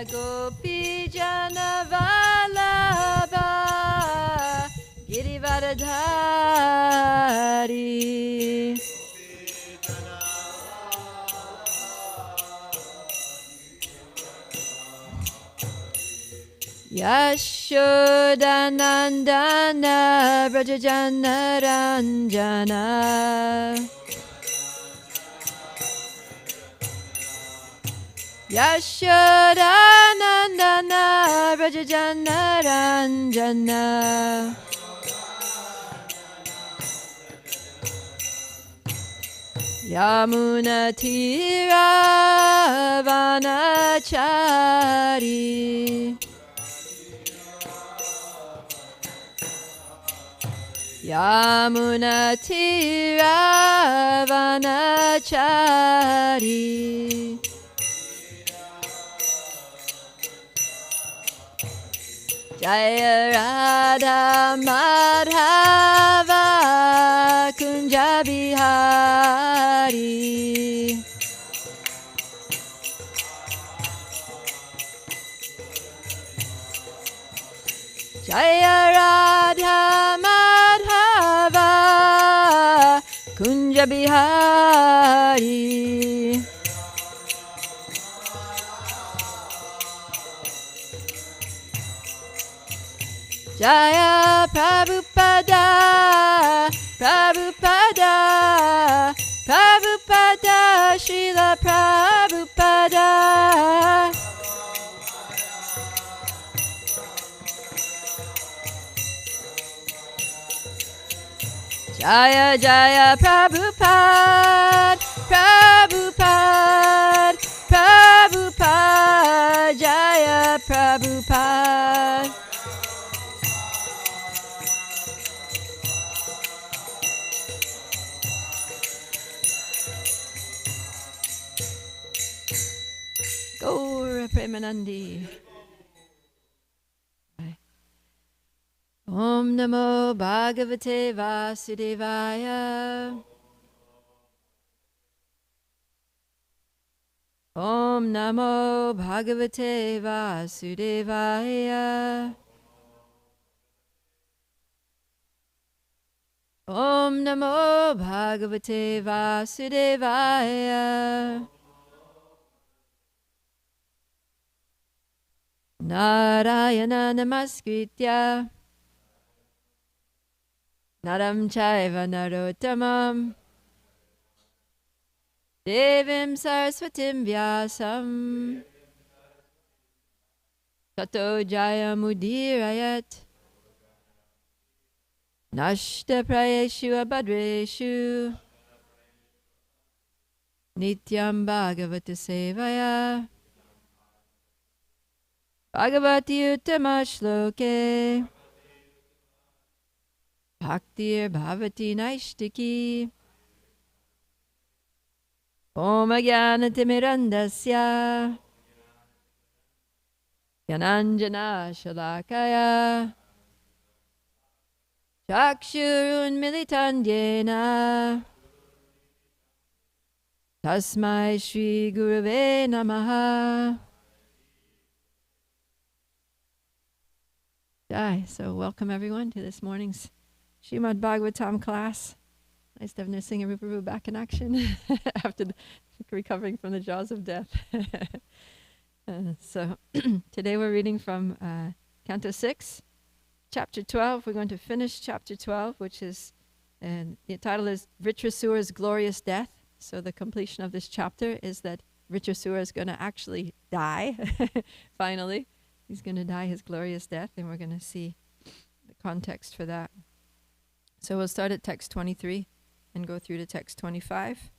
Gopi Jana Vallabha Girivardhari Yashodanandana Brajajana Ranjana Yashodanandana Brajajana Ranjana Yamuna Tira Vanachari Yamuna Tira Vanachari Jaya Radha Madhava Kunja Bihari Jaya Radha Madhava Kunja Bihari Jaya Prabhupada, Prabhupada, Prabhupada, Srila Prabhupada. Jaya Jaya Prabhupada, Prabhupada, Prabhupada, Jaya Prabhupada. Gaura Premanandi. Om Namo Bhagavate Vasudevaya. Om Namo Bhagavate Vasudevaya. Om Namo Bhagavate Vasudevaya. Narayana Namaskritya Naram Chaiva Narottamam Devim Saraswatim Vyasam Tato Jayamudirayat Nashta Prayeshu Abhadreshu Nityam Bhagavata Sevaya Bhagavati Uttama Shloke Bhaktir Bhavati Naishtiki Om Ajnanatimirandasya Gyananjana Shalakaya Chakshurun Militandena Tasmai Shri Gurave Namaha. So welcome everyone to this morning's Srimad Bhagavatam class. Nice to have Nrsimha Rupa Prabhu back in action after recovering from the jaws of death. So today we're reading from Canto 6, Chapter 12. We're going to finish Chapter 12, which is, the title is Vritrasura's Glorious Death. So the completion of this chapter is that Vritrasura is going to actually die, finally. He's going to die his glorious death, and we're going to see the context for that. So we'll start at text 23 and go through to text 35,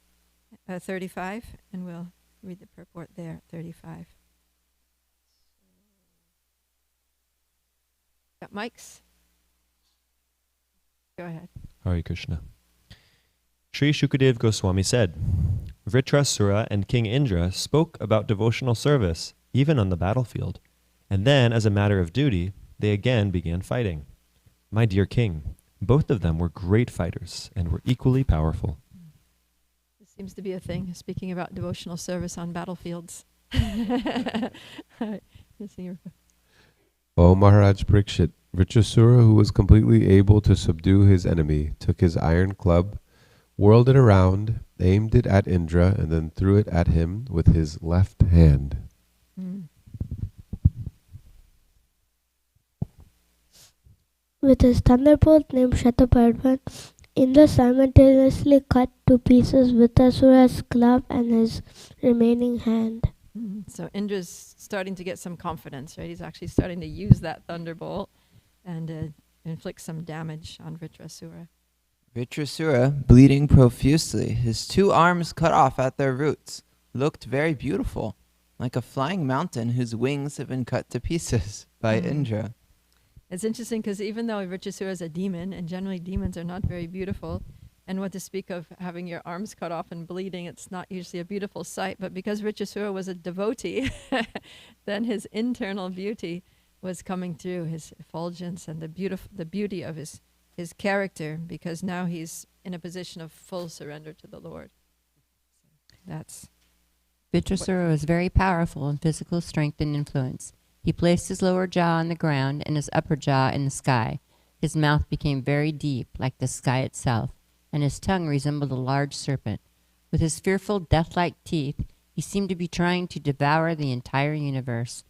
and we'll read the purport there at 35. Got mics? Go ahead. Hare Krishna. Sri Shukadev Goswami said, Vritrasura and King Indra spoke about devotional service, even on the battlefield. And then, as a matter of duty, they again began fighting. My dear king, both of them were great fighters and were equally powerful. This seems to be a thing, speaking about devotional service on battlefields. O Maharaj Parikshit, Vritrasura, who was completely able to subdue his enemy, took his iron club, whirled it around, aimed it at Indra, and then threw it at him with his left hand. With his thunderbolt named Shataparvan, Indra simultaneously cut to pieces Vritrasura's club and his remaining hand. So Indra's starting to get some confidence, right? He's actually starting to use that thunderbolt and inflict some damage on Vritrasura. Vritrasura, bleeding profusely, his 2 arms cut off at their roots, looked very beautiful, like a flying mountain whose wings have been cut to pieces by Indra. It's interesting because even though Vritrasura is a demon, and generally demons are not very beautiful, and what to speak of having your arms cut off and bleeding, it's not usually a beautiful sight, but because Vritrasura was a devotee, then his internal beauty was coming through, his effulgence and the beauty of his character, because now he's in a position of full surrender to the Lord. That's Vritrasura was very powerful in physical strength and influence. He placed his lower jaw on the ground and his upper jaw in the sky. His mouth became very deep, like the sky itself, and his tongue resembled a large serpent. With his fearful death-like teeth, he seemed to be trying to devour the entire universe.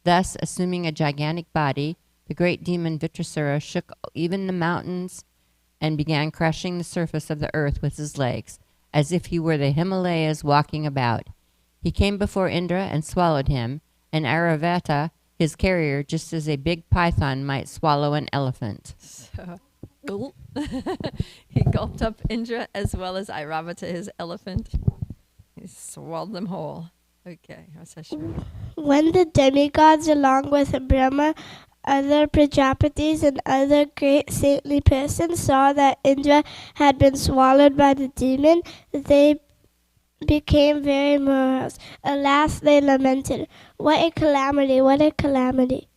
Thus, assuming a gigantic body, the great demon Vritrasura shook even the mountains and began crushing the surface of the earth with his legs, as if he were the Himalayas walking about. He came before Indra and swallowed him, and Airavata, his carrier, just as a big python might swallow an elephant. so. He gulped up Indra as well as Airavata, his elephant. He swallowed them whole. Okay. When the demigods, along with Brahma, other Prajapatis, and other great saintly persons, saw that Indra had been swallowed by the demon, they became very morose. Alas, they lamented, "What a calamity, what a calamity."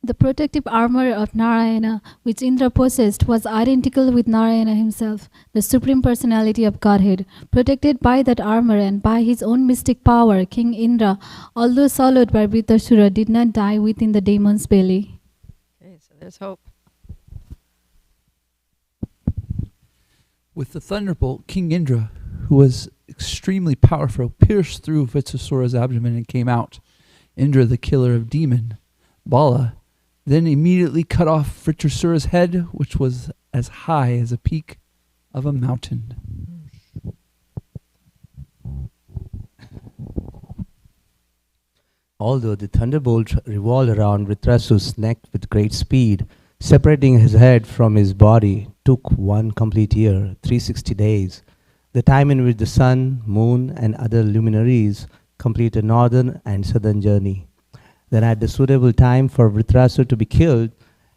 The protective armor of Narayana, which Indra possessed, was identical with Narayana himself, the Supreme Personality of Godhead. Protected by that armor and by his own mystic power, King Indra, although swallowed by Vritrasura, did not die within the demon's belly. Okay, so there's hope. With the thunderbolt, King Indra, who was extremely powerful, pierced through Vritrasura's abdomen and came out. Indra, the killer of demon, Bala, then immediately cut off Vritrasura's head, which was as high as a peak of a mountain. Although the thunderbolt revolved around Vritrasura's neck with great speed, separating his head from his body took 1 complete year, 360 days, the time in which the sun, moon, and other luminaries complete a northern and southern journey. Then at the suitable time for Vritrasura to be killed,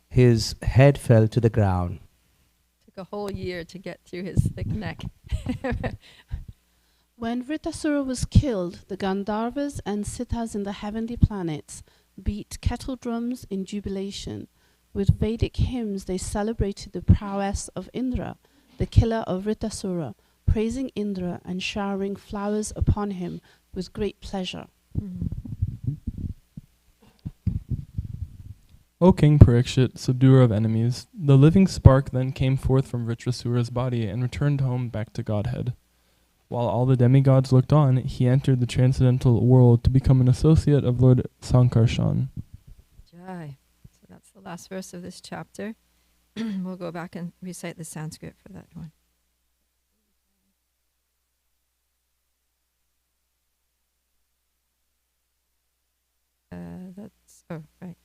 his head fell to the ground. Took a whole year to get through his thick neck. When Vritrasura was killed, the Gandharvas and Siddhas in the heavenly planets beat kettle drums in jubilation. With Vedic hymns, they celebrated the prowess of Indra, the killer of Vritrasura, praising Indra and showering flowers upon him with great pleasure. O King Parikshit, subduer of enemies, the living spark then came forth from Vritrasura's body and returned home back to Godhead. While all the demigods looked on, he entered the transcendental world to become an associate of Lord Sankarshan. Jai. So that's the last verse of this chapter. We'll go back and recite the Sanskrit for that one. Right.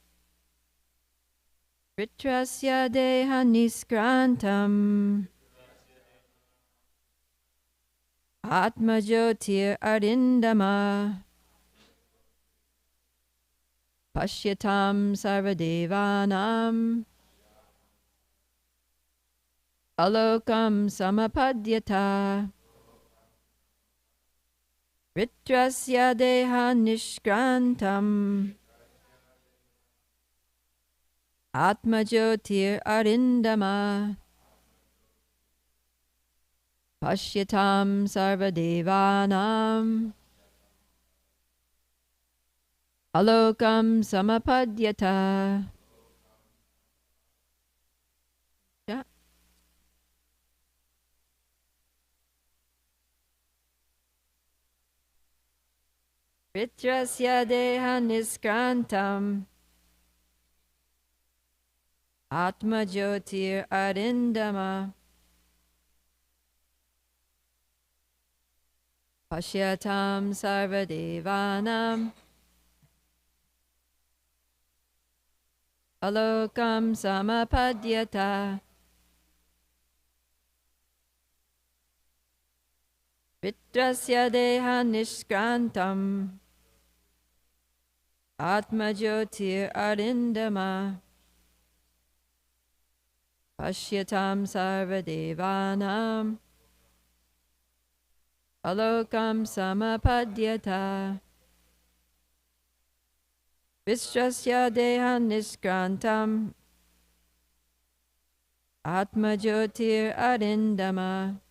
Vritrasya deha niskrantam Atmajotir arindama Pashyatam sarvadevanam Alokam samapadyata Vritrasya deha nishkrantam Atmajotir arindama Pashyatam sarvadevanam alokam samapadyata. Yeah. Vitrasya deha niskrantam atma jyotir arindama Pashyatam sarvadevanam alokam samapadyata. Vitrasya deha nishkrantam atma jyotir arindama Pashyatam sarvadevanam alokam samapadyata. Vistrasya deha niskrantam atma jyotir arindama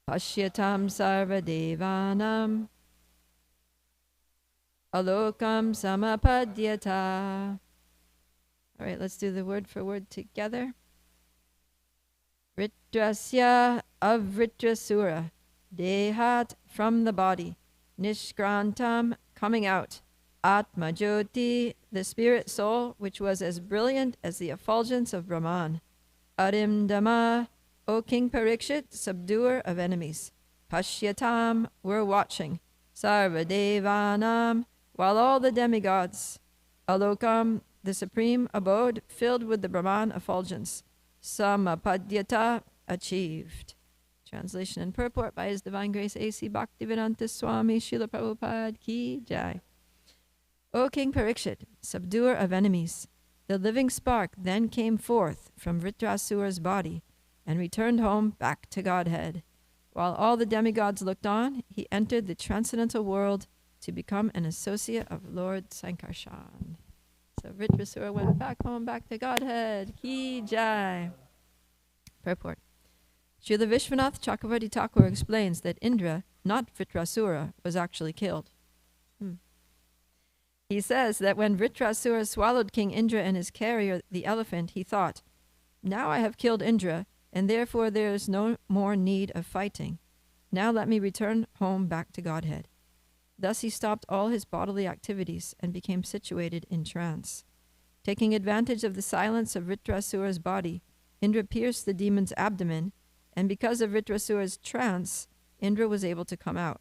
Pashyatam sarvadevanam alokam samapadyata. All right, let's do the word for word together. Vritrasya of Vritrasura, dehat from the body, nishkrantam coming out, atma jyoti the spirit soul which was as brilliant as the effulgence of Brahman, arimdama O King Parikshit, subduer of enemies, pashyatam we're watching, sarvadevanam while all the demigods, alokam the supreme abode filled with the Brahman effulgence, samapadyata achieved. Translation and purport by His Divine Grace A.C. Bhaktivedanta Swami Srila Prabhupada Ki Jai. O King Parikshit, subduer of enemies, the living spark then came forth from Vritrasura's body and returned home back to Godhead. While all the demigods looked on, he entered the transcendental world to become an associate of Lord Sankarshan. So Vritrasura went back home, back to Godhead. Ki Jai. Purport. Srila Vishwanath Chakravarti Thakur explains that Indra, not Vritrasura, was actually killed. He says that when Vritrasura swallowed King Indra and his carrier, the elephant, he thought, "Now I have killed Indra, and therefore there is no more need of fighting. Now let me return home back to Godhead." Thus he stopped all his bodily activities and became situated in trance. Taking advantage of the silence of Vritrasura's body, Indra pierced the demon's abdomen, and because of Vritrasura's trance, Indra was able to come out.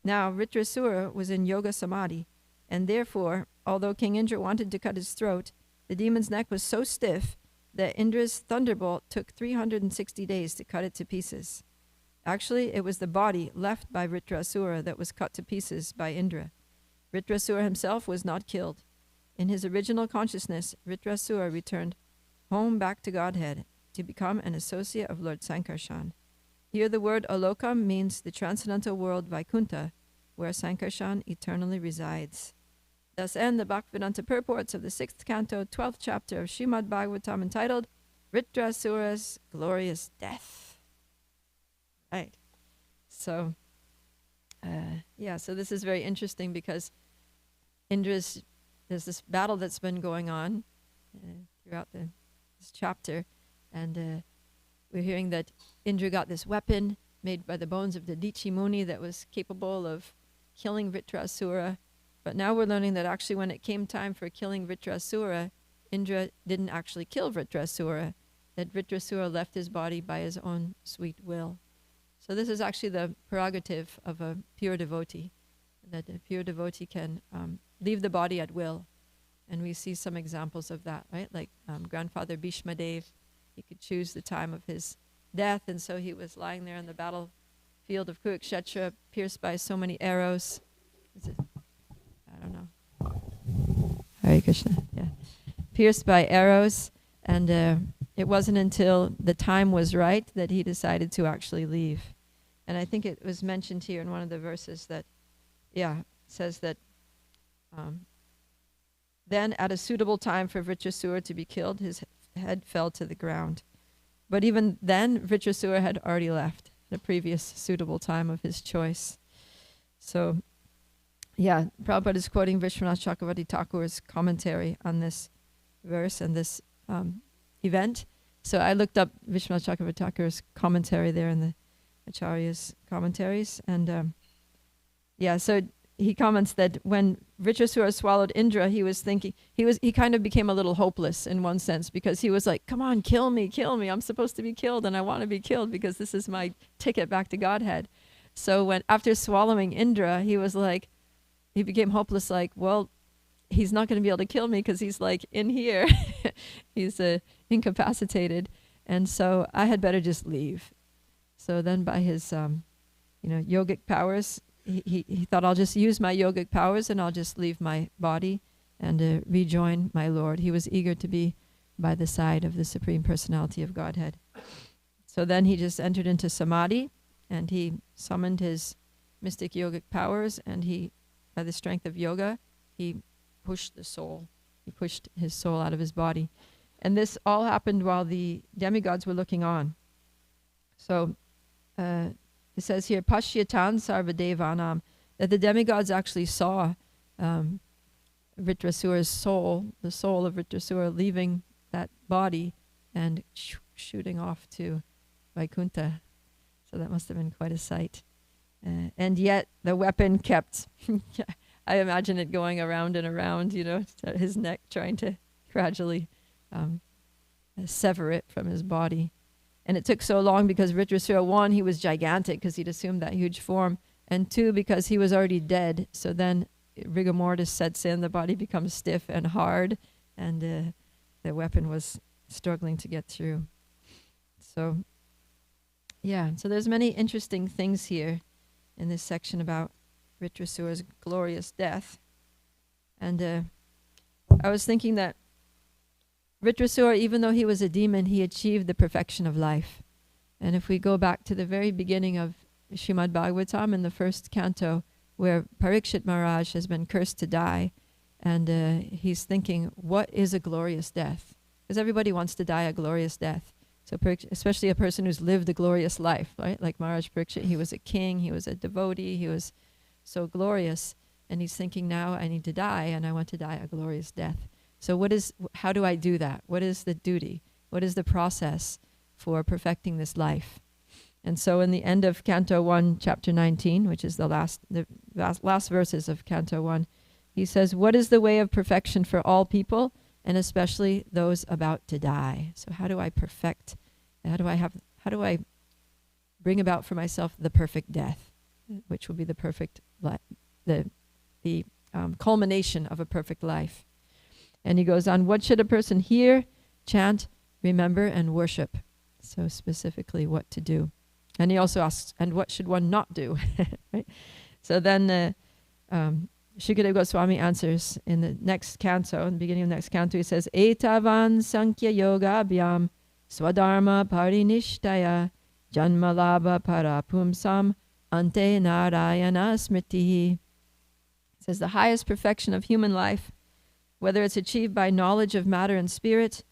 Now Vritrasura was in yoga samadhi, and therefore, although King Indra wanted to cut his throat, the demon's neck was so stiff that Indra's thunderbolt took 360 days to cut it to pieces. Actually, it was the body left by Vritrasura that was cut to pieces by Indra. Vritrasura himself was not killed. In his original consciousness, Vritrasura returned home back to Godhead to become an associate of Lord Sankarshan. Here the word alokam means the transcendental world Vaikuntha, where Sankarshan eternally resides. Thus end the Bhaktivedanta purports of the 6th canto, 12th chapter of Srimad Bhagavatam entitled Vritrasura's Glorious Death. Right. So, so this is very interesting because there's this battle that's been going on throughout this chapter, and we're hearing that Indra got this weapon made by the bones of the Dichi Muni that was capable of killing Vritrasura. But now we're learning that actually when it came time for killing Vritrasura, Indra didn't actually kill Vritrasura, that Vritrasura left his body by his own sweet will. So this is actually the prerogative of a pure devotee, that a pure devotee can leave the body at will. And we see some examples of that, right? Like Grandfather Bhishma Dev, he could choose the time of his death, and so he was lying there on the battlefield of Kurukshetra, pierced by so many arrows. I don't know. Hare Krishna, yeah. Pierced by arrows, and it wasn't until the time was right that he decided to actually leave. And I think it was mentioned here in one of the verses that, says that then at a suitable time for Vritrasura to be killed, his head fell to the ground. But even then, Vritrasura had already left at a previous suitable time of his choice. So, yeah, Prabhupada is quoting Vishwanath Chakravarti Thakur's commentary on this verse and this event. So I looked up Vishwanath Chakravarti Thakur's commentary there in the Acharya's commentaries. And so he comments that when Vritrasura swallowed Indra, he was thinking, he kind of became a little hopeless in one sense, because he was like, come on, kill me. I'm supposed to be killed and I want to be killed because this is my ticket back to Godhead. So after swallowing Indra, he was like, he became hopeless, like, well, he's not going to be able to kill me because he's like in here. He's incapacitated. And so I had better just leave. So then by his, yogic powers, he thought, I'll just use my yogic powers and I'll just leave my body and rejoin my Lord. He was eager to be by the side of the Supreme Personality of Godhead. So then he just entered into samadhi and he summoned his mystic yogic powers, and he, by the strength of yoga, he pushed the soul. He pushed his soul out of his body. And this all happened while the demigods were looking on. So it says here, Pashyatan Sarvadevanam, that the demigods actually saw Vritrasura's soul, the soul of Vritrasura, leaving that body and shooting off to Vaikuntha. So that must have been quite a sight. And yet the weapon kept, I imagine it going around and around, his neck, trying to gradually sever it from his body. And it took so long because Vritrasura, one, he was gigantic because he'd assumed that huge form, and two, because he was already dead. So then rigor mortis sets in, the body becomes stiff and hard, and the weapon was struggling to get through. So, yeah, so there's many interesting things here in this section about Vritrasura's glorious death. And I was thinking that Vritrasura, even though he was a demon, he achieved the perfection of life. And if we go back to the very beginning of Srimad Bhagavatam in the first canto, where Parikshit Maharaj has been cursed to die, and he's thinking, what is a glorious death? Because everybody wants to die a glorious death. So especially a person who's lived a glorious life, right? Like Maharaj Parikshit, he was a king, he was a devotee, he was so glorious. And he's thinking, now I need to die, and I want to die a glorious death. So how do I do that? What is the duty? What is the process for perfecting this life? And so in the end of Canto 1, Chapter 19, which is the last verses of Canto 1, he says, what is the way of perfection for all people, and especially those about to die? So how do I perfect? How do I bring about for myself the perfect death, which will be the perfect the culmination of a perfect life? And he goes on, what should a person hear, chant, remember, and worship? So specifically what to do. And he also asks, and what should one not do? Right? So then Shukadeva Goswami answers in the next canto, in the beginning of the next canto, he says, Etavan Sankhya Yoga Abhyam Swadharma Parinishtaya Janmalabha Parapumsam Ante Narayana Smriti. It says, the highest perfection of human life, whether it's achieved by knowledge of matter and spirit,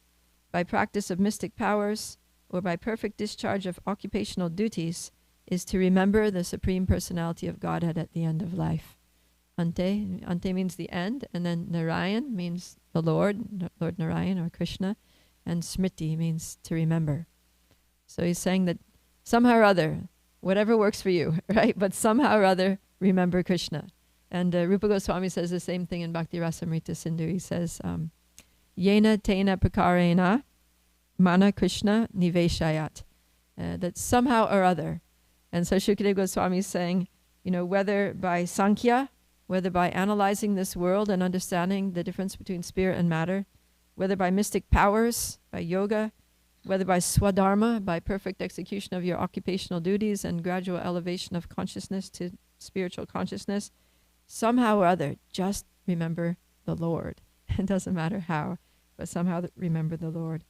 by practice of mystic powers, or by perfect discharge of occupational duties, is to remember the Supreme Personality of Godhead at the end of life. Ante means the end, and then Narayan means the Lord, Lord Narayan or Krishna, and Smriti means to remember. So he's saying that somehow or other, whatever works for you, right? But somehow or other, remember Krishna. And Rupa Goswami says the same thing in Bhakti Rasamrita Sindhu. He says, Yena tena prakarena mana Krishna niveshayat. That somehow or other. And so Shukadeva Goswami is saying, whether by Sankhya, whether by analyzing this world and understanding the difference between spirit and matter, whether by mystic powers, by yoga, whether by swadharma, by perfect execution of your occupational duties and gradual elevation of consciousness to spiritual consciousness, somehow or other, just remember the Lord. It doesn't matter how, but somehow remember the Lord.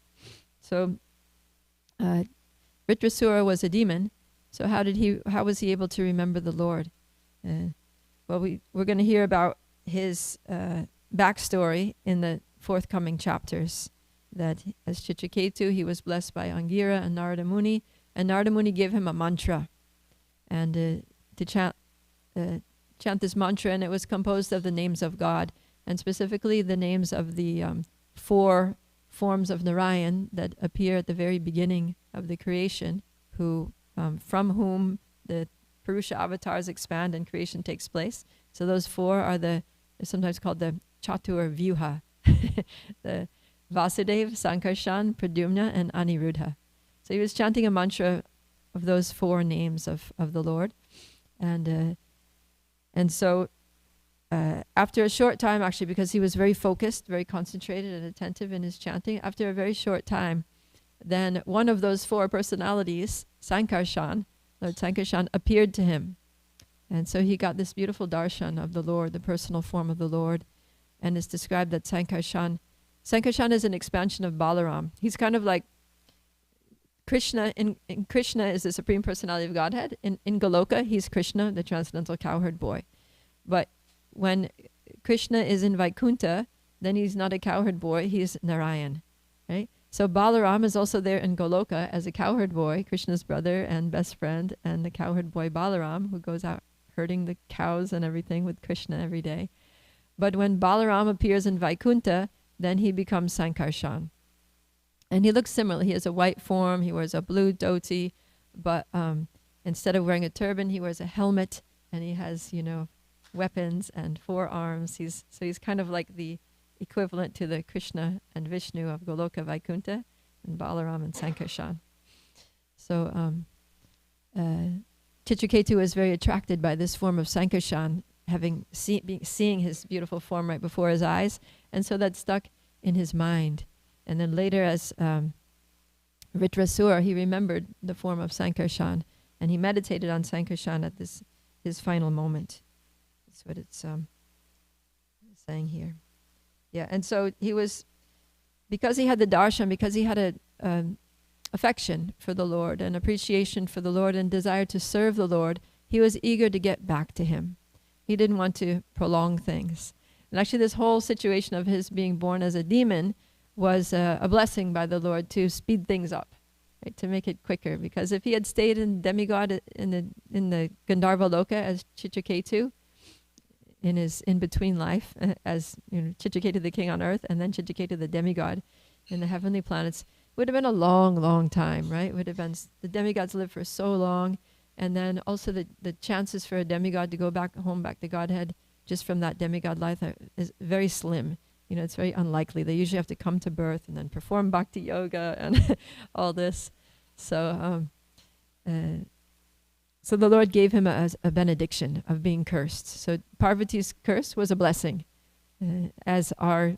So Vritrasura was a demon. So how was he able to remember the Lord? Well, we're going to hear about his backstory in the forthcoming chapters. that as Chitraketu, he was blessed by Angira and Narada Muni, and Narada Muni gave him a mantra, and to chant this mantra, and it was composed of the names of God, and specifically the names of the 4 forms of Narayan that appear at the very beginning of the creation, who from whom the Purusha avatars expand and creation takes place. So those 4 are they're sometimes called the Chatur Vyuha, the Vasudeva, Sankarshan, Pradyumna, and Aniruddha. So he was chanting a mantra of those 4 names of the Lord, and so after a short time, actually, because he was very focused, very concentrated and attentive in his chanting, after a very short time, then one of those 4 personalities, Sankarshan, Lord Sankarshan, appeared to him. And so he got this beautiful darshan of the Lord, the personal form of the Lord. And it's described that Sankarshan is an expansion of Balaram. He's kind of like Krishna. In Krishna is the Supreme Personality of Godhead. In Goloka, he's Krishna, the transcendental cowherd boy. But when Krishna is in Vaikuntha, then he's not a cowherd boy, he's Narayan, right? So Balaram is also there in Goloka as a cowherd boy, Krishna's brother and best friend, and the cowherd boy Balaram, who goes out herding the cows and everything with Krishna every day. But when Balaram appears in Vaikuntha, then he becomes Sankarshan. And he looks similar. He has a white form, he wears a blue dhoti, but instead of wearing a turban, he wears a helmet, and he has, weapons and 4 arms. He's kind of like the equivalent to the Krishna and Vishnu of Goloka Vaikuntha, and Balaram and Sankarshan. So Chitraketu is very attracted by this form of Sankarshan, seeing his beautiful form right before his eyes, and so that stuck in his mind. And then later, as Vritrasura, he remembered the form of Sankarshan, and he meditated on Sankarshan at his final moment. That's what it's saying here. Yeah, and so he was, because he had the darshan, because he had a affection for the Lord and appreciation for the Lord and desire to serve the Lord, he was eager to get back to him. He didn't want to prolong things. And actually this whole situation of his being born as a demon was a blessing by the Lord to speed things up, right, to make it quicker. Because if he had stayed in demigod in the Gandharva Loka as Chitraketu, in his in-between life, as Chitraketu the king on earth, and then Chitraketu the demigod in the heavenly planets, would have been a long, long time, right? Would have been, the demigods lived for so long, and then also the chances for a demigod to go back home, back to Godhead, just from that demigod life is very slim. It's very unlikely. They usually have to come to birth and then perform bhakti yoga and all this. So the Lord gave him a benediction of being cursed. So Parvati's curse was a blessing, as are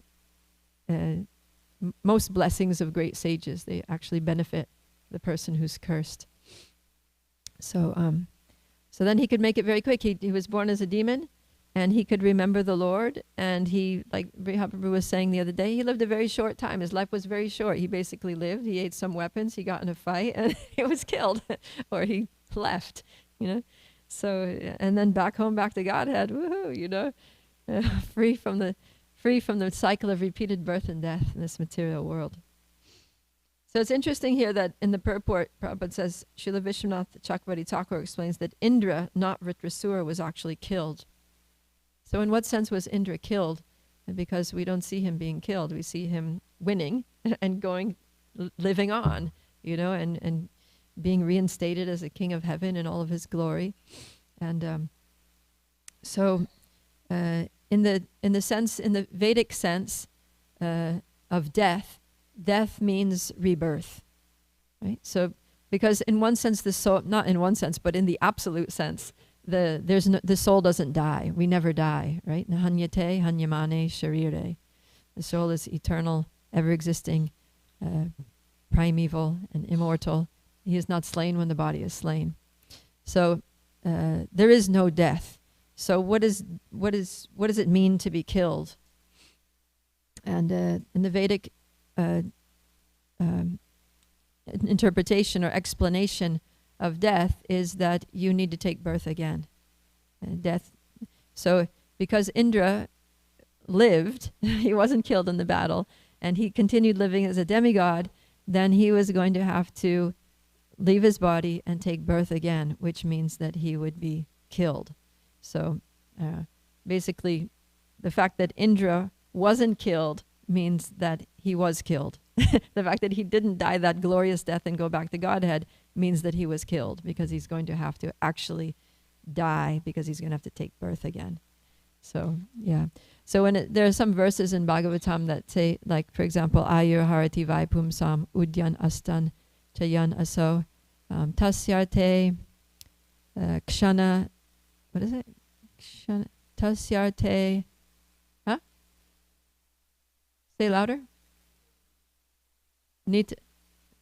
most blessings of great sages. They actually benefit the person who's cursed. So then he could make it very quick. He was born as a demon, and he could remember the Lord. And he, like Mahaprabhu was saying the other day, he lived a very short time. His life was very short. He basically lived. He ate some weapons. He got in a fight, and he was killed, or he left, So, and then back home, back to Godhead, woohoo, free from the cycle of repeated birth and death in this material world. So it's interesting here that in the purport, Prabhupada says, Srila Vishwanath Chakravarti Thakur explains that Indra, not Vritrasura, was actually killed. So in what sense was Indra killed? Because we don't see him being killed. We see him winning and living on, and being reinstated as a king of heaven in all of his glory. And so in the Vedic sense of death means rebirth, right? So because in one sense the soul, not in one sense, but in the absolute sense, the soul doesn't die. We never die, right? Nahanyate hanyamane sharire. The soul is eternal, ever-existing, primeval, and immortal. He is not slain when the body is slain. So there is no death. So what does it mean to be killed? And in the Vedic interpretation or explanation of death is that you need to take birth again. Death. So because Indra lived, he wasn't killed in the battle, and he continued living as a demigod, then he was going to have to leave his body and take birth again, which means that he would be killed. So basically, the fact that Indra wasn't killed means that he was killed. The fact that he didn't die that glorious death and go back to Godhead means that he was killed, because he's going to have to actually die, because he's going to have to take birth again. So, yeah. So there are some verses in Bhagavatam that say, like, for example, Ayur Harati Vai Pumsam Udyan Astan Chayan Aso Tasyarte Kshana, what is it? Kshana, Tasyarte, huh? Say louder.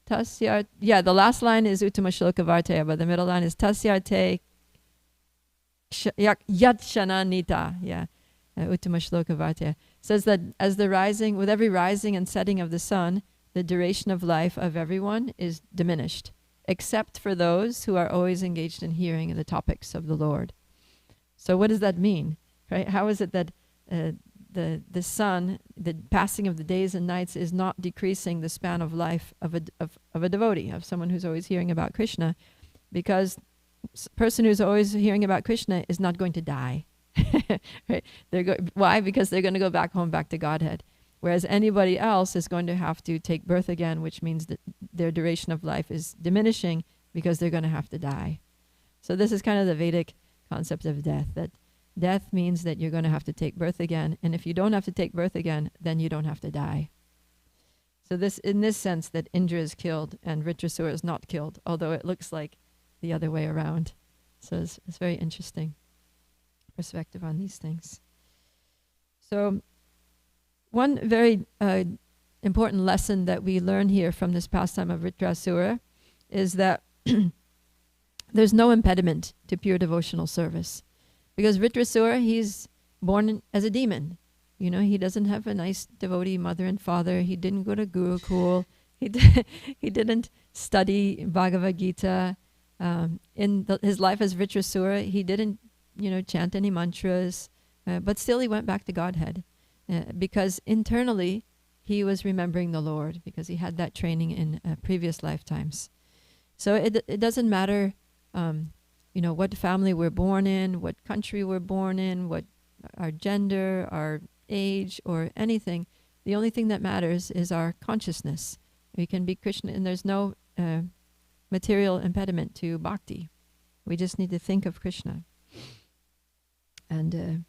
Tasyart, yeah, the last line is Uttama Shloka Vartaya, but the middle line is Tasyarte Yat Shana Nita, yeah. Uttama Shloka Vartaya says that as the rising, with every rising and setting of the sun, the duration of life of everyone is diminished, except for those who are always engaged in hearing the topics of the Lord. So what does that mean, right? How is it that the sun, the passing of the days and nights, is not decreasing the span of life of a devotee, of someone who's always hearing about Krishna? Because person who's always hearing about Krishna is not going to die. Right? Why? Because they're going to go back home, back to Godhead. Whereas anybody else is going to have to take birth again, which means that their duration of life is diminishing, because they're going to have to die. So this is kind of the Vedic concept of death, that death means that you're going to have to take birth again, and if you don't have to take birth again, then you don't have to die. So this, in this sense, that Indra is killed and Vritrasura is not killed, although it looks like the other way around. So it's very interesting perspective on these things. So one very important lesson that we learn here from this pastime of Vritrasura is that there's no impediment to pure devotional service. Because Vritrasura, he's born as a demon. You know, he doesn't have a nice devotee mother and father. He didn't go to Gurukul. He didn't study Bhagavad Gita. His life as Vritrasura, he didn't, chant any mantras. But still he went back to Godhead. Because internally, he was remembering the Lord, because he had that training in previous lifetimes. So it doesn't matter, what family we're born in, what country we're born in, what our gender, our age, or anything. The only thing that matters is our consciousness. We can be Krishna, and there's no material impediment to bhakti. We just need to think of Krishna. And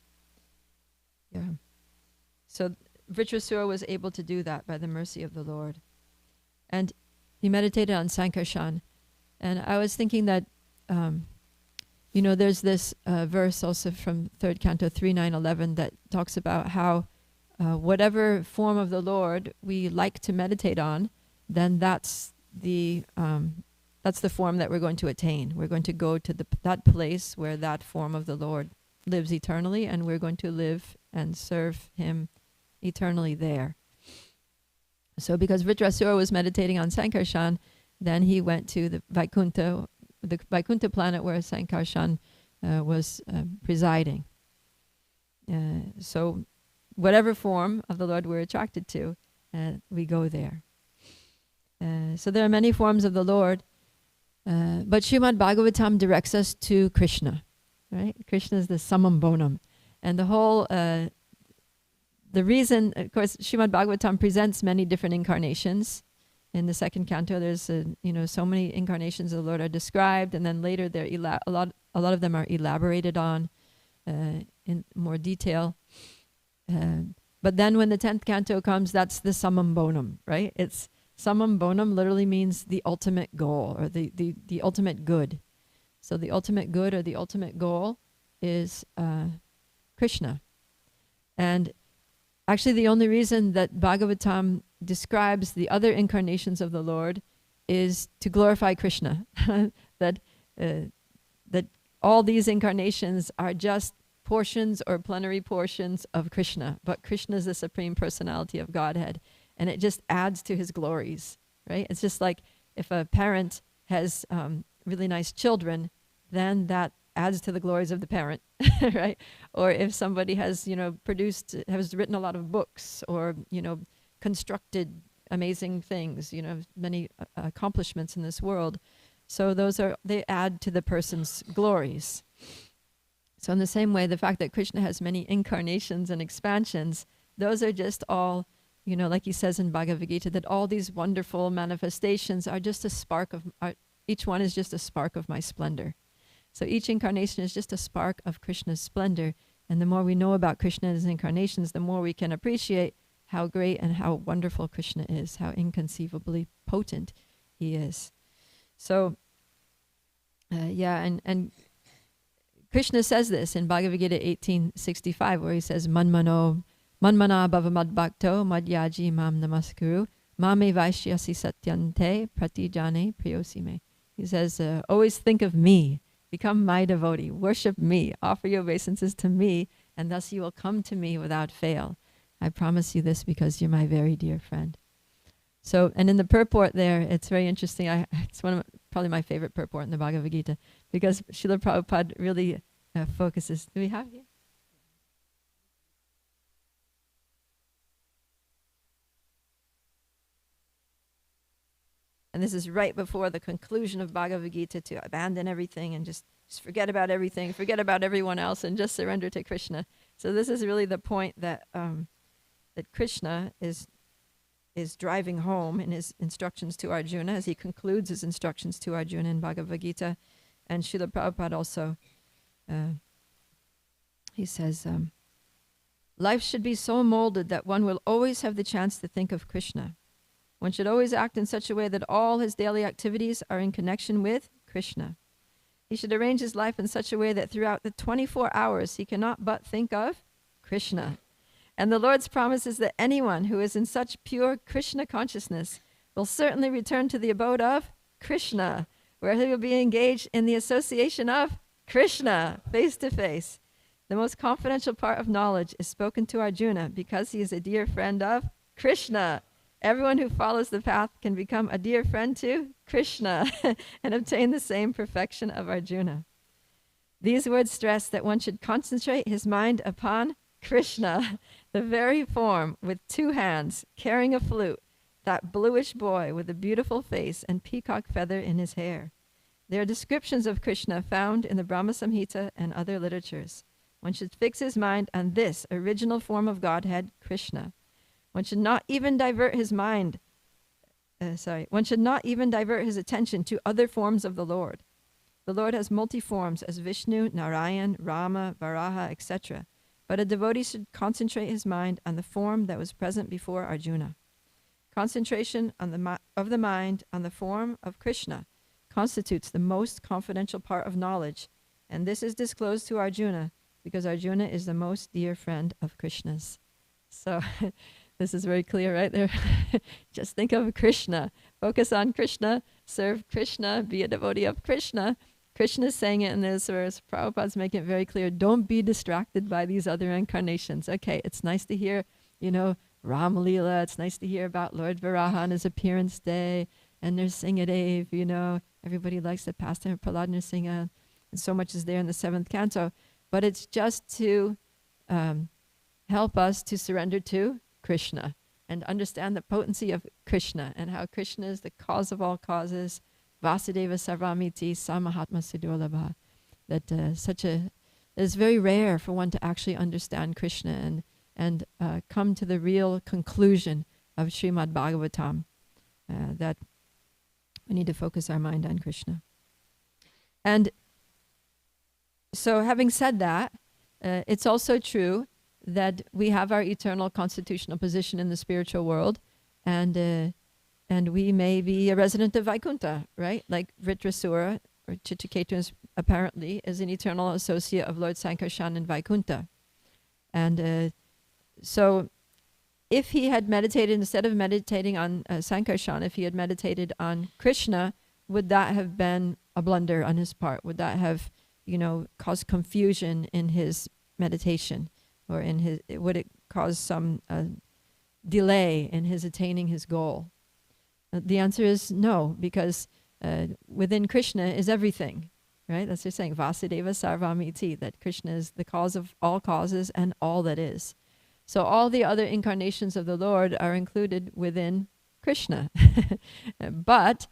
so Vritrasura was able to do that by the mercy of the Lord. And he meditated on Sankarshan. And I was thinking that, there's this verse also from 3rd Canto 3:9-11 that talks about how whatever form of the Lord we like to meditate on, then that's the form that we're going to attain. We're going to go to that place where that form of the Lord lives eternally, and we're going to live and serve him eternally there. So because Vritrasura was meditating on Sankarshan, then he went to the Vaikuntha planet where Sankarshan was presiding. So whatever form of the Lord we're attracted to, we go there. So there are many forms of the Lord, but Srimad Bhagavatam directs us to Krishna, right? Krishna is the summum bonum. And the whole, the reason, of course, Srimad Bhagavatam presents many different incarnations. In the 2nd canto, there's so many incarnations of the Lord are described, and then later they're a lot of them are elaborated on in more detail. But then when the 10th canto comes, that's the summum bonum, right? It's summum bonum literally means the ultimate goal, or the ultimate good. So the ultimate good, or the ultimate goal, is Krishna. And actually, the only reason that Bhagavatam describes the other incarnations of the Lord is to glorify Krishna. that all these incarnations are just portions or plenary portions of Krishna, but Krishna is the Supreme Personality of Godhead, and it just adds to his glories, right? It's just like if a parent has really nice children, then that adds to the glories of the parent, right? Or if somebody has, has written a lot of books, or, constructed amazing things, many accomplishments in this world. So they add to the person's glories. So in the same way, the fact that Krishna has many incarnations and expansions, those are just all, like he says in Bhagavad Gita, that all these wonderful manifestations are just a spark of, each one is just a spark of my splendor. So each incarnation is just a spark of Krishna's splendor. And the more we know about Krishna and his incarnations, the more we can appreciate how great and how wonderful Krishna is, how inconceivably potent he is. So, and Krishna says this in Bhagavad Gita 18:65, where he says, Manmana bhava madbhakto madhyaji mam namaskuru mame vaishyasi satyante pratijane priyosime. He says, always think of me, become my devotee, worship me, offer your obeisances to me, and thus you will come to me without fail. I promise you this because you're my very dear friend. So, and in the purport there, it's very interesting. It's one of probably my favorite purport in the Bhagavad Gita, because Srila Prabhupada really focuses. Do we have it here? And this is right before the conclusion of Bhagavad Gita, to abandon everything and just forget about everything, forget about everyone else, and just surrender to Krishna. So this is really the point that that Krishna is driving home in his instructions to Arjuna, as he concludes his instructions to Arjuna in Bhagavad Gita. And Srila Prabhupada also, he says, life should be so molded that one will always have the chance to think of Krishna. One should always act in such a way that all his daily activities are in connection with Krishna. He should arrange his life in such a way that throughout the 24 hours he cannot but think of Krishna. And the Lord's promise is that anyone who is in such pure Krishna consciousness will certainly return to the abode of Krishna, where he will be engaged in the association of Krishna, face to face. The most confidential part of knowledge is spoken to Arjuna because he is a dear friend of Krishna. Everyone who follows the path can become a dear friend to Krishna and obtain the same perfection of Arjuna. These words stress that one should concentrate his mind upon Krishna, the very form with two hands, carrying a flute, that bluish boy with a beautiful face and peacock feather in his hair. There are descriptions of Krishna found in the Brahma Samhita and other literatures. One should fix his mind on this original form of Godhead, Krishna. One should not even divert his mind. One should not even divert his attention to other forms of the Lord. The Lord has multi-forms as Vishnu, Narayan, Rama, Varaha, etc. But a devotee should concentrate his mind on the form that was present before Arjuna. Concentration on of the mind on the form of Krishna constitutes the most confidential part of knowledge, and this is disclosed to Arjuna because Arjuna is the most dear friend of Krishna's. So this is very clear right there. Just think of Krishna. Focus on Krishna. Serve Krishna. Be a devotee of Krishna. Krishna is saying it in this verse. Prabhupada's making it very clear. Don't be distracted by these other incarnations. Okay, it's nice to hear, Ram Leela. It's nice to hear about Lord Varaha on his appearance day. And there's Singadev, Everybody likes the pastime of Prahlad Nrsimha. And so much is there in the 7th canto. But it's just to help us to surrender to Krishna and understand the potency of Krishna and how Krishna is the cause of all causes. Vasudeva Sarvamiti Samahatma Siddholabha. That it's very rare for one to actually understand Krishna and come to the real conclusion of Srimad Bhagavatam, that we need to focus our mind on Krishna. And so having said that, it's also true that we have our eternal constitutional position in the spiritual world, and we may be a resident of Vaikuntha, right? Like Vritrasura, or Chitraketu apparently is an eternal associate of Lord Sankarshan in Vaikuntha. And so if he had meditated, instead of meditating on Sankarshan, if he had meditated on Krishna, would that have been a blunder on his part? Would that have, caused confusion in his meditation? Or would it cause some delay in his attaining his goal? The answer is no, because within Krishna is everything, right? That's what they're saying, Vasudeva Sarvamiti, that Krishna is the cause of all causes and all that is. So all the other incarnations of the Lord are included within Krishna. But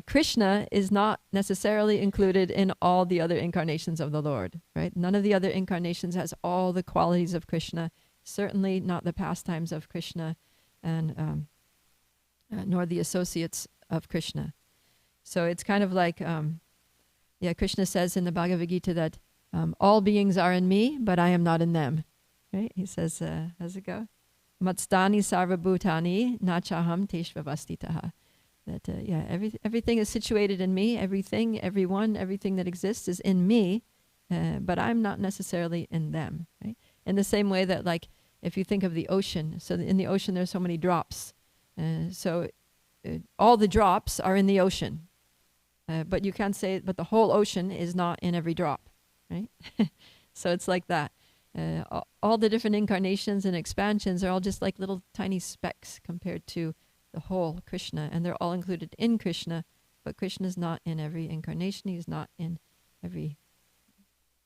Krishna is not necessarily included in all the other incarnations of the Lord, right? None of the other incarnations has all the qualities of Krishna, certainly not the pastimes of Krishna, and nor the associates of Krishna. So it's kind of like, Krishna says in the Bhagavad Gita that all beings are in me, but I am not in them, right? He says, how's it go? Matstani sarvabhutani nachaham teshvavastitaha. That everything is situated in me. Everything, everyone, everything that exists is in me, but I'm not necessarily in them. Right? In the same way that, like, if you think of the ocean, so in the ocean there's so many drops, so all the drops are in the ocean, but you can't say, but the whole ocean is not in every drop, right? So it's like that. All the different incarnations and expansions are all just like little tiny specks compared to the whole Krishna, and they're all included in Krishna, but Krishna is not in every incarnation. He's not in every,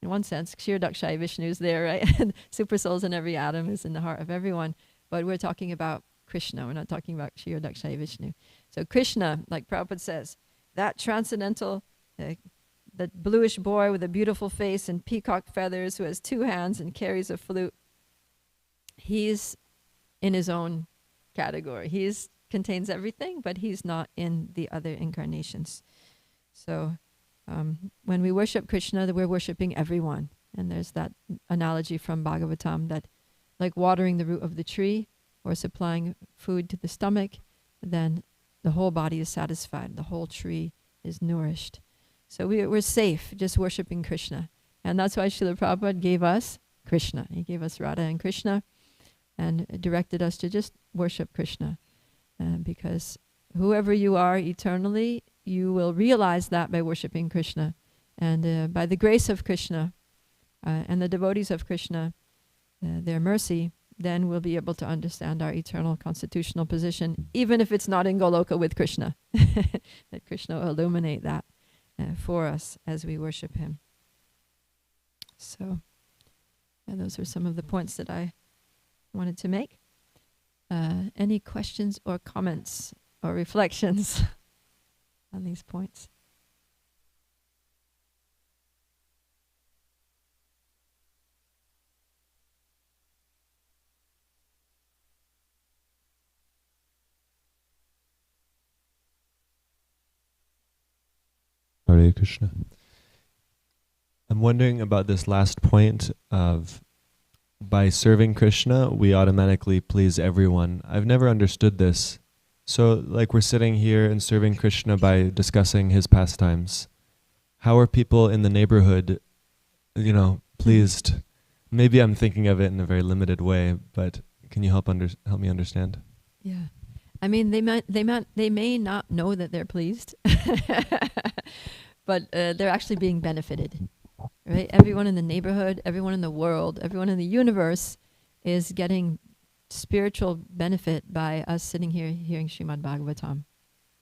in one sense, Kshirodakshaya Vishnu is there, right? Super souls in every atom is in the heart of everyone, but we're talking about Krishna. We're not talking about Kshirodakshaya Vishnu. So Krishna, like Prabhupada says, that transcendental, that bluish boy with a beautiful face and peacock feathers who has 2 hands and carries a flute, he's in his own category. He's contains everything, but he's not in the other incarnations. So when we worship Krishna, we're worshiping everyone. And there's that analogy from Bhagavatam that, like watering the root of the tree or supplying food to the stomach, then the whole body is satisfied. The whole tree is nourished. So we're safe just worshiping Krishna. And that's why Srila Prabhupada gave us Krishna. He gave us Radha and Krishna and directed us to just worship Krishna. Because whoever you are eternally, you will realize that by worshiping Krishna. And by the grace of Krishna and the devotees of Krishna, their mercy, then we'll be able to understand our eternal constitutional position, even if it's not in Goloka with Krishna. That Krishna will illuminate that for us as we worship him. So those are some of the points that I wanted to make. Any questions or comments or reflections on these points? Hare Krishna. I'm wondering about this last point of by serving Krishna, we automatically please everyone. I've never understood this. So, like, we're sitting here and serving Krishna by discussing his pastimes. How are people in the neighborhood, pleased? Maybe I'm thinking of it in a very limited way, but can you help me understand? Yeah. I mean, they may not know that they're pleased, but they're actually being benefited. Right? Everyone in the neighborhood, everyone in the world, everyone in the universe is getting spiritual benefit by us sitting here hearing Srimad Bhagavatam.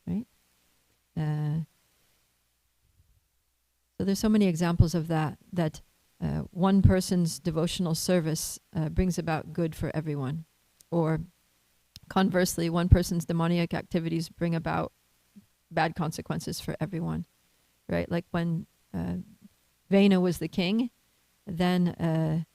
Right? So there's so many examples of that one person's devotional service brings about good for everyone. Or conversely, one person's demoniac activities bring about bad consequences for everyone. Right? Like when Vena was the king, then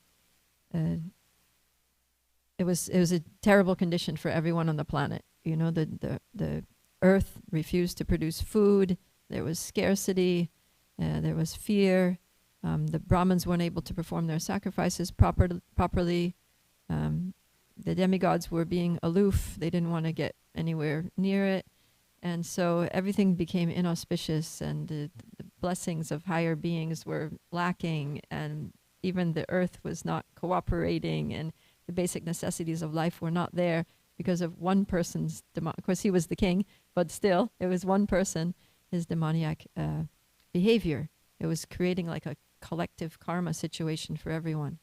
it was a terrible condition for everyone on the planet. The earth refused to produce food. There was scarcity. There was fear. The Brahmins weren't able to perform their sacrifices properly. The demigods were being aloof. They didn't want to get anywhere near it. And so everything became inauspicious, and the blessings of higher beings were lacking, and even the earth was not cooperating, and the basic necessities of life were not there because of one person's of course, he was the king, but still, it was one person, his demoniac behavior. It was creating like a collective karma situation for everyone.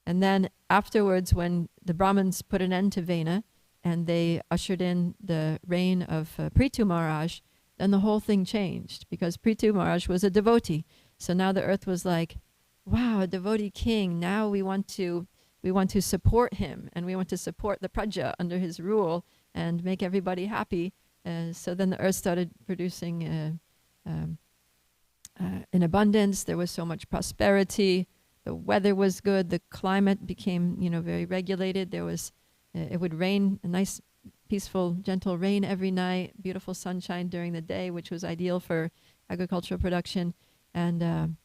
And then afterwards, when the Brahmins put an end to Vena, and they ushered in the reign of Prithu Maharaj, then the whole thing changed, because Prithu Maharaj was a devotee. So now the earth was like, wow, a devotee king. Now we want to we want to support him, and we want to support the praja under his rule and make everybody happy. So then the earth started producing in abundance. There was so much prosperity. The weather was good. The climate became, very regulated. There was, it would rain, a nice, peaceful, gentle rain every night, beautiful sunshine during the day, which was ideal for agricultural production. And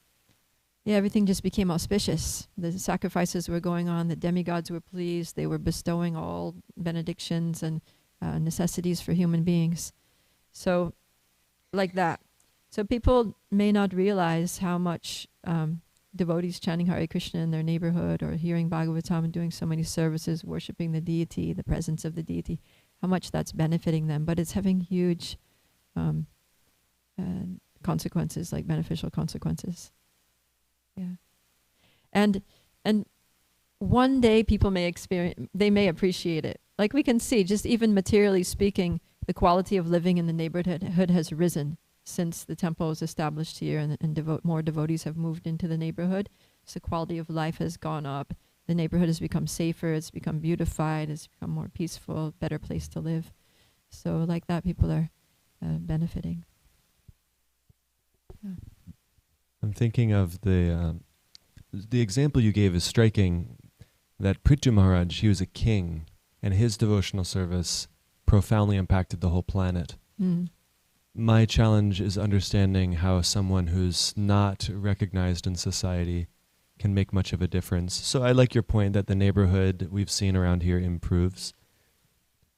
everything just became auspicious. The sacrifices were going on. The demigods were pleased. They were bestowing all benedictions and necessities for human beings. So, like that. So people may not realize how much devotees chanting Hare Krishna in their neighborhood or hearing Bhagavatam and doing so many services, worshipping the deity, the presence of the deity, how much that's benefiting them. But it's having huge consequences, like beneficial consequences. Yeah. And one day people may they may appreciate it. Like we can see, just even materially speaking, the quality of living in the neighborhood has risen since the temple was established here, and more devotees have moved into the neighborhood. So quality of life has gone up. The neighborhood has become safer. It's become beautified. It's become more peaceful, better place to live. So like that, people are benefiting. Yeah. I'm thinking of the example you gave is striking, that Prithu Maharaj, he was a king, and his devotional service profoundly impacted the whole planet. Mm. My challenge is understanding how someone who's not recognized in society can make much of a difference. So I like your point that the neighborhood we've seen around here improves.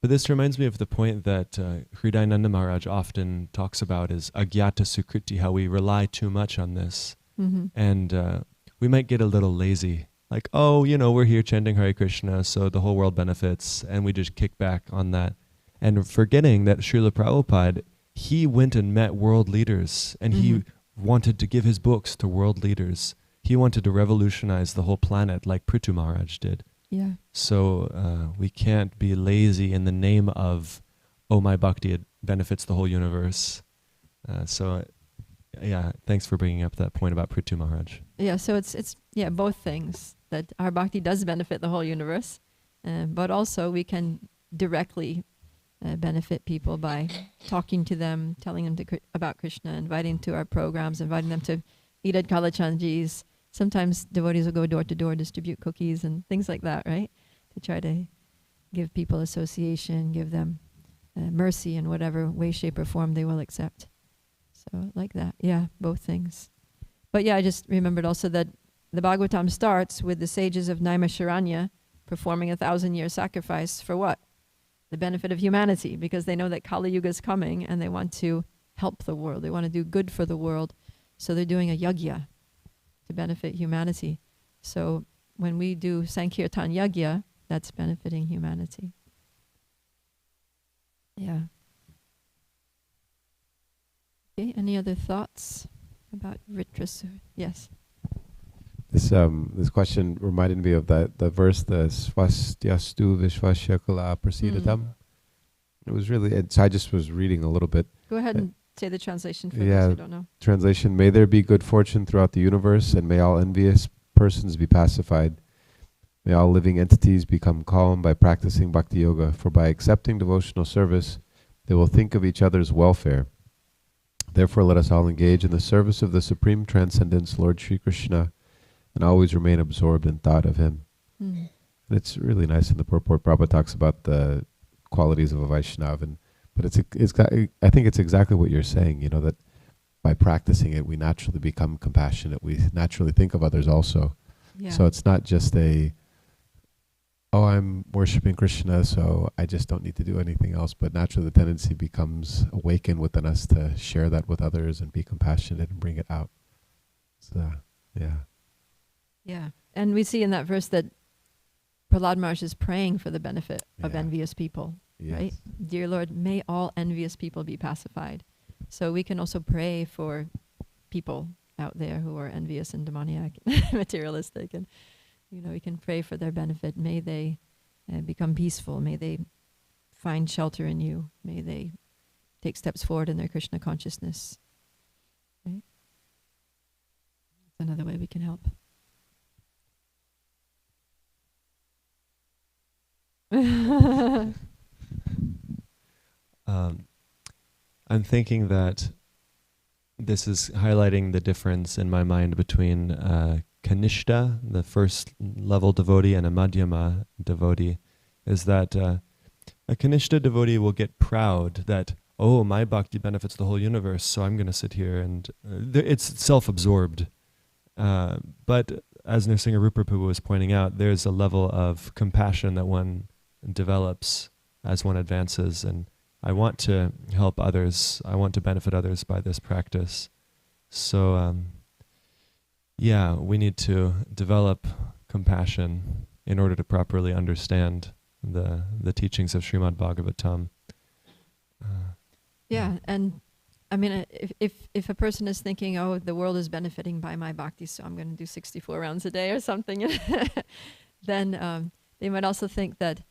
But this reminds me of the point that Hridayananda Maharaj often talks about, is agyata sukriti, how we rely too much on this. Mm-hmm. And we might get a little lazy. Like, we're here chanting Hare Krishna, so the whole world benefits, and we just kick back on that. And forgetting that Srila Prabhupada, he went and met world leaders, and he wanted to give his books to world leaders. He wanted to revolutionize the whole planet like Prithu Maharaj did. Yeah. So we can't be lazy in the name of, my bhakti, it benefits the whole universe. Thanks for bringing up that point about Prithu Maharaj. Yeah, so it's both things, that our bhakti does benefit the whole universe, but also we can directly benefit people by talking to them, telling them about Krishna, inviting to our programs, inviting them to eat at Kalachandji's. Sometimes devotees will go door to door, distribute cookies and things like that, right? To try to give people association, give them mercy in whatever way, shape, or form they will accept. So like that, both things. But I just remembered also that the Bhagavatam starts with the sages of Naimisharanya performing 1,000-year sacrifice for what? The benefit of humanity, because they know that Kali Yuga is coming and they want to help the world. They want to do good for the world. So they're doing a yagya to benefit humanity. So when we do Sankirtan Yagya, that's benefiting humanity. Yeah. Okay, any other thoughts about Ritrasur? Yes. This question reminded me of the verse, the Swastyastu Vishvashakala Prasidatam. It was really, so I just was reading a little bit. Go ahead and say the translation for those who don't know. Translation: May there be good fortune throughout the universe, and may all envious persons be pacified. May all living entities become calm by practicing bhakti yoga, for by accepting devotional service, they will think of each other's welfare. Therefore, let us all engage in the service of the Supreme Transcendence, Lord Shri Krishna, and always remain absorbed in thought of Him. Mm. And it's really nice in the purport. Prabhupada talks about the qualities of a Vaishnava, but I think it's exactly what you're saying, that by practicing it, we naturally become compassionate. We naturally think of others also. Yeah. So it's not just I'm worshiping Krishna, so I just don't need to do anything else. But naturally the tendency becomes awakened within us to share that with others and be compassionate and bring it out. So, Yeah. And we see in that verse that Prahlad Maharaj is praying for the benefit of envious people, right? Dear Lord, may all envious people be pacified. So we can also pray for people out there who are envious and demoniac, materialistic, and we can pray for their benefit. May they become peaceful. May they find shelter in you. May they take steps forward in their Krishna consciousness. Right? That's another way we can help. I'm thinking that this is highlighting the difference in my mind between Kanishta, the first level devotee, and a Madhyama devotee, is that a Kanishta devotee will get proud that, oh, my bhakti benefits the whole universe, so I'm going to sit here and it's self-absorbed. But as Nrsinga Rupa Prabhu was pointing out, there's a level of compassion that one develops as one advances, and I want to help others. I want to benefit others by this practice. So, yeah, we need to develop compassion in order to properly understand the teachings of Srimad Bhagavatam. Yeah, and I mean, if a person is thinking, oh, the world is benefiting by my bhakti, so I'm going to do 64 rounds a day or something, then they might also think that,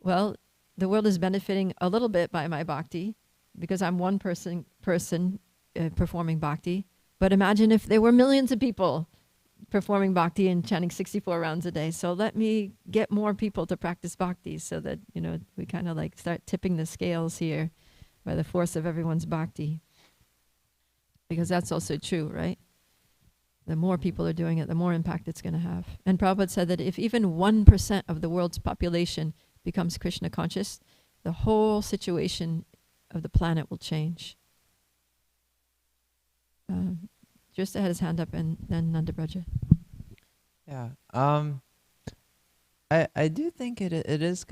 well, the world is benefiting a little bit by my bhakti because I'm one person performing bhakti. But imagine if there were millions of people performing bhakti and chanting 64 rounds a day. So let me get more people to practice bhakti so that, we kind of like start tipping the scales here by the force of everyone's bhakti. Because that's also true, right? The more people are doing it, the more impact it's going to have. And Prabhupada said that if even 1% of the world's population becomes Krishna conscious, the whole situation of the planet will change. Just had his hand up, and then Nandabraja. Yeah. I do think it is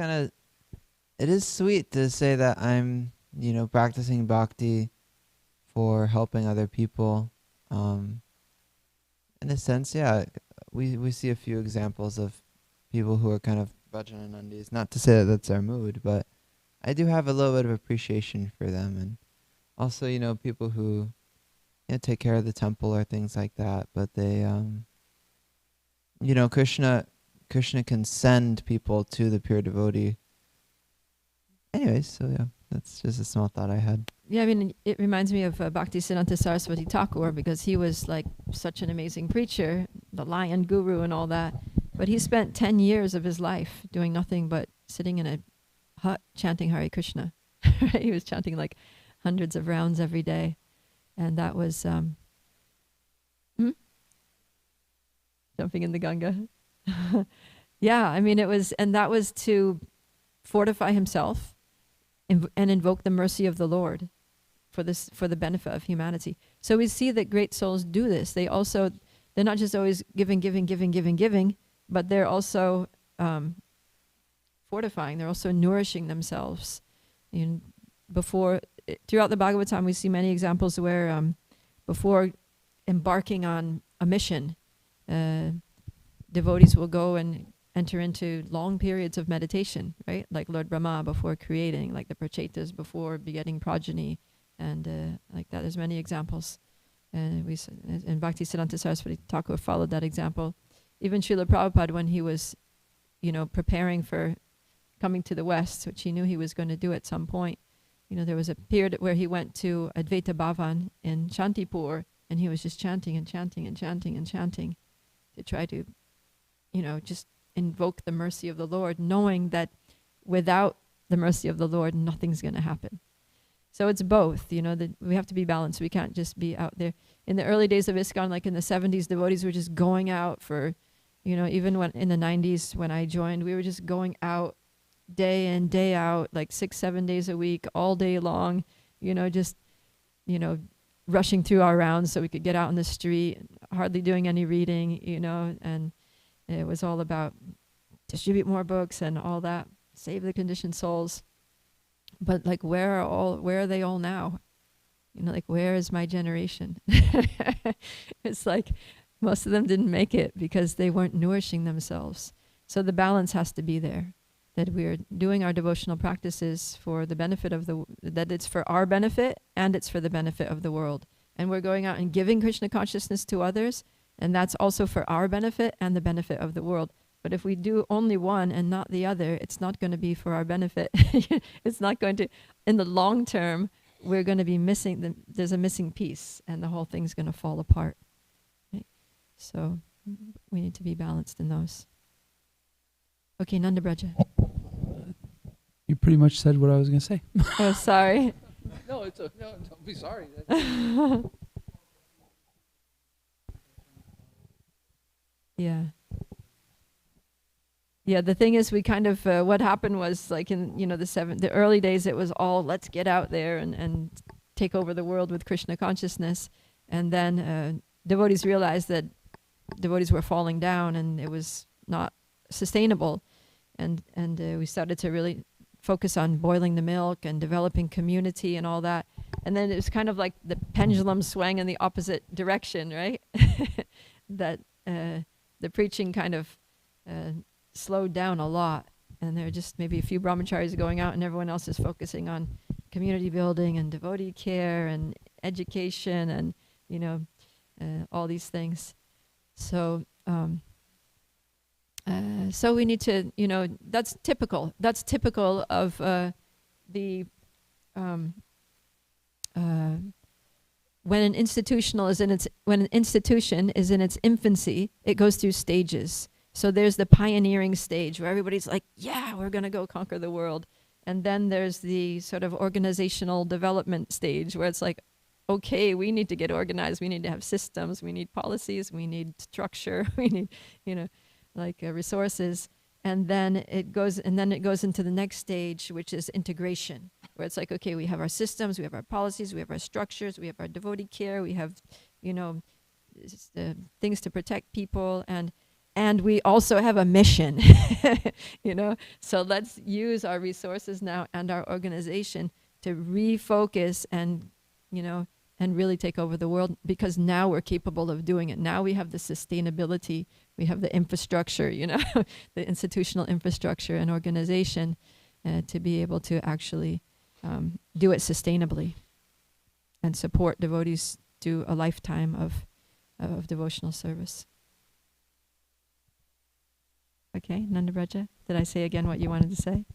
sweet to say that I'm, practicing bhakti for helping other people. In a sense, yeah, we see a few examples of people who are kind of Bhajananandis. Not to say that that's our mood, but I do have a little bit of appreciation for them. And also, people who take care of the temple or things like that. But they, Krishna can send people to the pure devotee. Anyways, so yeah, that's just a small thought I had. Yeah, I mean, it reminds me of Bhaktisiddhanta Saraswati Thakur, because he was like such an amazing preacher, the lion guru and all that. But he spent 10 years of his life doing nothing but sitting in a hut chanting Hare Krishna. He was chanting like hundreds of rounds every day. And that was jumping in the Ganga. Yeah, I mean, that was to fortify himself and invoke the mercy of the Lord for the benefit of humanity. So we see that great souls do this. They're not just always giving, but they're also fortifying. They're also nourishing themselves. Throughout the Bhagavatam, we see many examples where before embarking on a mission, devotees will go and enter into long periods of meditation, right? Like Lord Brahma before creating, like the Prachetas before begetting progeny, and like that. There's many examples. And Bhaktisiddhanta Saraswati Thakur followed that example. Even Srila Prabhupada, when he was, preparing for coming to the West, which he knew he was going to do at some point, there was a period where he went to Advaita Bhavan in Shantipur, and he was just chanting and chanting and chanting and chanting to try to, just invoke the mercy of the Lord, knowing that without the mercy of the Lord, nothing's going to happen. So it's both, that we have to be balanced. We can't just be out there. In the early days of ISKCON, like in the 70s, devotees were just going out for, even when in the 90s when I joined, we were just going out day in, day out, like 6-7 days a week, all day long, rushing through our rounds so we could get out on the street, hardly doing any reading, and it was all about distribute more books and all that, save the conditioned souls. But like, where are they all now? Like, where is my generation? It's like most of them didn't make it because they weren't nourishing themselves. So the balance has to be there, that we're doing our devotional practices for the benefit of that it's for our benefit and it's for the benefit of the world. And we're going out and giving Krishna consciousness to others, and that's also for our benefit and the benefit of the world. But if we do only one and not the other, it's not going to be for our benefit. It's not going to, in the long term, we're going to be missing, there's a missing piece, and the whole thing's going to fall apart. Right? So we need to be balanced in those. Okay, Nandabraja. You pretty much said what I was going to say. Oh, sorry. No, don't be sorry. Yeah. Yeah, the thing is, we kind of, what happened was, like in, the early days, it was all, let's get out there and take over the world with Krishna consciousness. And then devotees realized that devotees were falling down and it was not sustainable. And we started to really focus on boiling the milk and developing community and all that. And then it was kind of like the pendulum swang in the opposite direction, right? That the preaching kind of slowed down a lot, and there are just maybe a few brahmacharis going out, and everyone else is focusing on community building and devotee care and education and all these things. So so we need to, that's typical of the when an institution is in its infancy, it goes through stages. So there's the pioneering stage where everybody's like, yeah, we're going to go conquer the world. And then there's the sort of organizational development stage where it's like, okay, we need to get organized. We need to have systems. We need policies. We need structure. We need, resources. And then it goes into the next stage, which is integration, where it's like, okay, we have our systems, we have our policies, we have our structures, we have our devotee care, we have, things to protect people, and we also have a mission, So let's use our resources now and our organization to refocus and really take over the world, because now we're capable of doing it. Now we have the sustainability, we have the infrastructure, the institutional infrastructure and organization to be able to actually do it sustainably and support devotees through a lifetime of devotional service. Okay, Nanda Braja, did I say again what you wanted to say?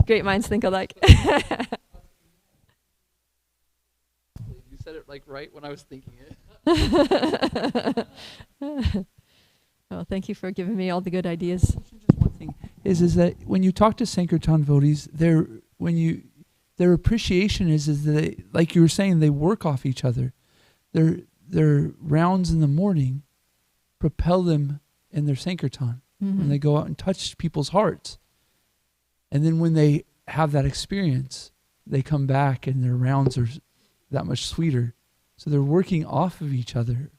Great minds think alike. You said it right when I was thinking it. Well, thank you for giving me all the good ideas. Just one thing is that when you talk to Sankirtan devotees, their appreciation is that they, like you were saying, they work off each other. Their rounds in the morning propel them in their Sankirtan when they go out and touch people's hearts. And then when they have that experience, they come back and their rounds are that much sweeter. So they're working off of each other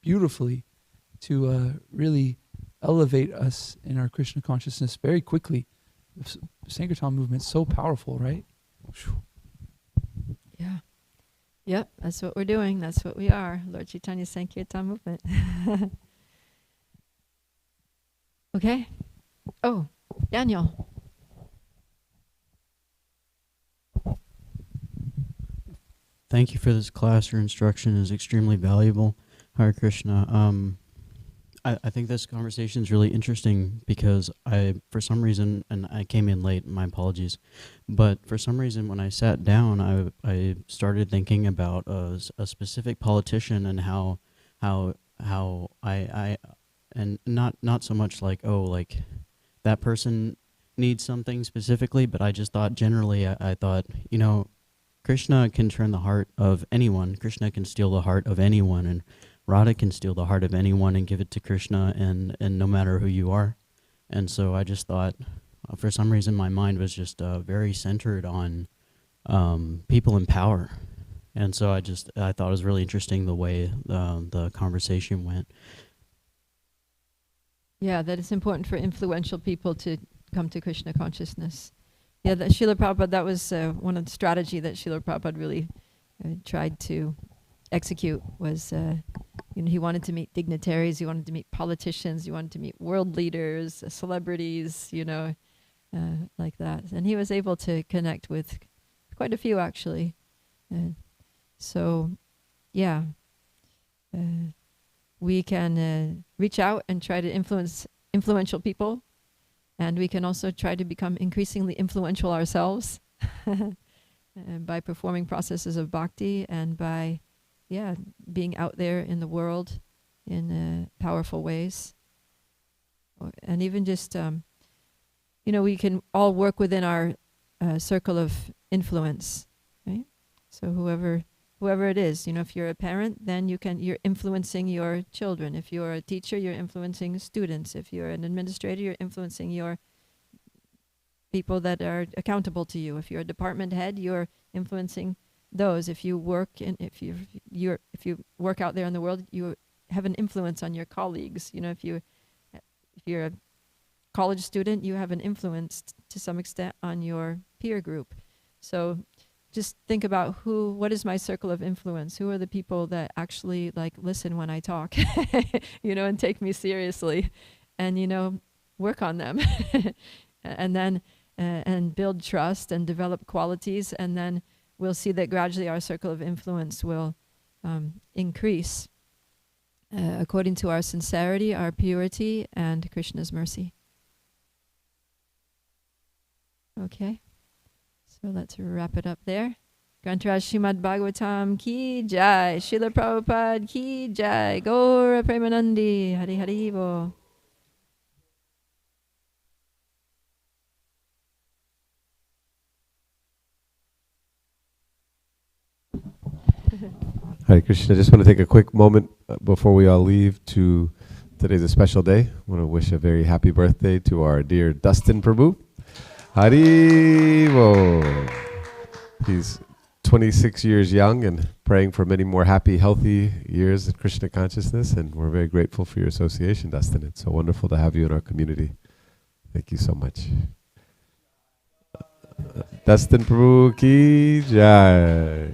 beautifully to really elevate us in our Krishna consciousness very quickly. The Sankirtan movement's so powerful, right? Yeah. Yep, that's what we're doing. That's what we are. Lord Chaitanya Sankirtan movement. Okay. Oh, Daniel. Thank you for this class. Your instruction is extremely valuable. Hare Krishna. I think this conversation is really interesting because for some reason, and I came in late, my apologies, but for some reason when I sat down, I started thinking about a specific politician and how I and not so much like, oh, like that person needs something specifically, but I just thought generally, I thought, Krishna can turn the heart of anyone. Krishna can steal the heart of anyone, and Radha can steal the heart of anyone and give it to Krishna, and no matter who you are. And so I just thought, for some reason, my mind was just very centered on people in power. And so I thought it was really interesting the way the conversation went. Yeah, that it's important for influential people to come to Krishna consciousness. Yeah, that Srila Prabhupada, that was one of the strategy that Srila Prabhupada really tried to execute was, he wanted to meet dignitaries, he wanted to meet politicians, he wanted to meet world leaders, celebrities, like that. And he was able to connect with quite a few, actually. So, yeah. We can reach out and try to influence influential people, and we can also try to become increasingly influential ourselves by performing processes of bhakti and by, being out there in the world in powerful ways. And even just, we can all work within our circle of influence, right? So whoever it is, if you're a parent, then you're influencing your children. If you're a teacher, you're influencing students. If you're an administrator, you're influencing your people that are accountable to you. If you're a department head, you're influencing those. If you work if you work out there in the world, you have an influence on your colleagues. If you're a college student, you have an influence to some extent on your peer group. So just think about what is my circle of influence? Who are the people that actually listen when I talk, and take me seriously, and work on them, and then and build trust and develop qualities, and then we'll see that gradually our circle of influence will increase according to our sincerity, our purity, and Krishna's mercy. Okay, so let's wrap it up there. Grantaraj Srimad Bhagavatam ki jai, Srila Prabhupada ki jai, Gaura Premanandi, Hari Hari Bo. Hare Krishna. I just want to take a quick moment before we all leave today's a special day. I want to wish a very happy birthday to our dear Dustin Prabhu. Hari Bo. He's 26 years young and praying for many more happy, healthy years in Krishna consciousness, and we're very grateful for your association, Dustin. It's so wonderful to have you in our community. Thank you so much. Dustin Prabhu ki jai.